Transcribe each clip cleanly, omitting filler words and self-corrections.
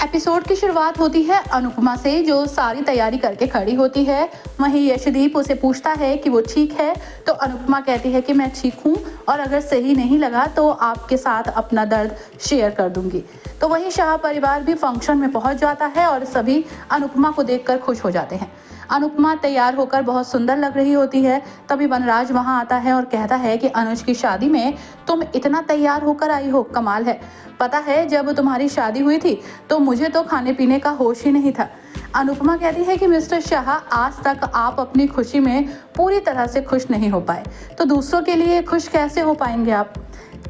Episode की शुरुआत होती है अनुपमा से, जो सारी तैयारी करके खड़ी होती है। वहीं यशदीप उसे पूछता है कि वो ठीक है, तो अनुपमा कहती है कि मैं ठीक हूँ और अगर सही नहीं लगा तो आपके साथ अपना दर्द शेयर कर दूंगी। तो वहीं शाह परिवार भी फंक्शन में पहुंच जाता है और सभी अनुपमा को देखकर खुश हो जाते हैं। अनुपमा तैयार होकर बहुत सुंदर लग रही होती है। तभी वनराज वहां आता है और कहता है कि अनुज की शादी में तुम इतना तैयार होकर आई हो, कमाल है। पता है जब तुम्हारी शादी हुई थी तो मुझे तो खाने पीने का होश ही नहीं था। अनुपमा कहती है कि मिस्टर शाह, आज तक आप अपनी खुशी में पूरी तरह से खुश नहीं हो पाए, तो दूसरों के लिए खुश कैसे हो पाएंगे आप।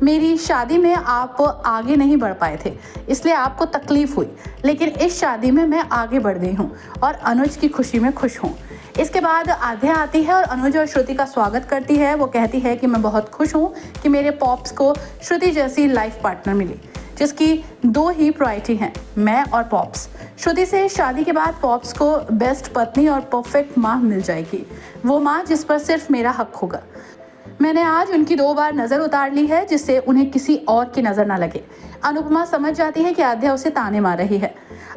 मेरी शादी में आप आगे नहीं बढ़ पाए थे, इसलिए आपको तकलीफ हुई, लेकिन इस शादी में मैं आगे बढ़ गई हूँ और अनुज की खुशी में खुश हूँ। इसके बाद आध्या आती है और अनुज और श्रुति का स्वागत करती है। वो कहती है कि मैं बहुत खुश हूँ कि मेरे पॉप्स को श्रुति जैसी लाइफ पार्टनर मिली, जिसकी दो ही प्रायोरिटी हैं, मैं और पॉप्स। श्रुति से शादी के बाद पॉप्स को बेस्ट पत्नी और परफेक्ट माँ मिल जाएगी, वो माँ जिस पर सिर्फ मेरा हक होगा। मैंने आज उनकी 2 बार नज़र उतार ली है, जिससे उन्हें किसी और की नज़र ना लगे। अनुपमा समझ जाती है कि आध्या उसे ताने मार रही है।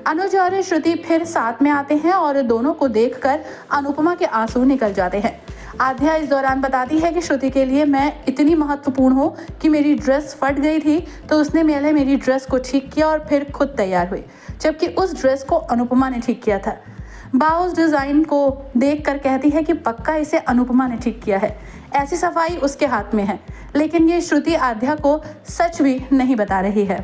अनुज और श्रुति फिर साथ में आते हैं और दोनों को देखकर अनुपमा के आंसू निकल जाते हैं। आध्या इस दौरान बताती है कि श्रुति के लिए मैं इतनी महत्वपूर्ण हूँ कि मेरी ड्रेस फट गई थी तो उसने पहले मेरी ड्रेस को ठीक किया और फिर खुद तैयार हुई, जबकि उस ड्रेस को अनुपमा ने ठीक किया था। बाउस डिज़ाइन को देखकर कहती है कि पक्का इसे अनुपमा ने ठीक किया है, ऐसी सफाई उसके हाथ में है। लेकिन ये श्रुति आध्या को सच भी नहीं बता रही है।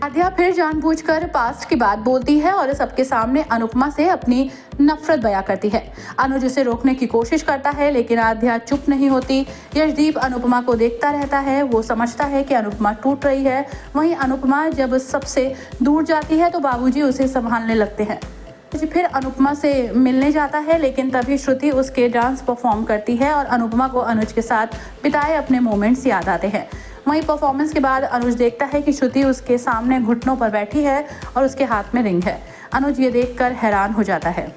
आध्या फिर जानबूझकर पास्ट की बात बोलती है और सबके सामने अनुपमा से अपनी नफरत बयां करती है। अनुज उसे रोकने की कोशिश करता है, लेकिन आध्या चुप नहीं होती। यशदीप अनुपमा को देखता रहता है। वो समझता है कि अनुपमा टूट रही है। वहीं अनुपमा जब सबसे दूर जाती है तो बाबूजी उसे संभालने लगते हैं। फिर अनुपमा से मिलने जाता है, लेकिन तभी श्रुति उसके डांस परफॉर्म करती है और अनुपमा को अनुज के साथ बिताए अपने मोमेंट्स याद आते हैं। वहीं परफॉर्मेंस के बाद अनुज देखता है कि श्रुति उसके सामने घुटनों पर बैठी है और उसके हाथ में रिंग है। अनुज ये देखकर हैरान हो जाता है।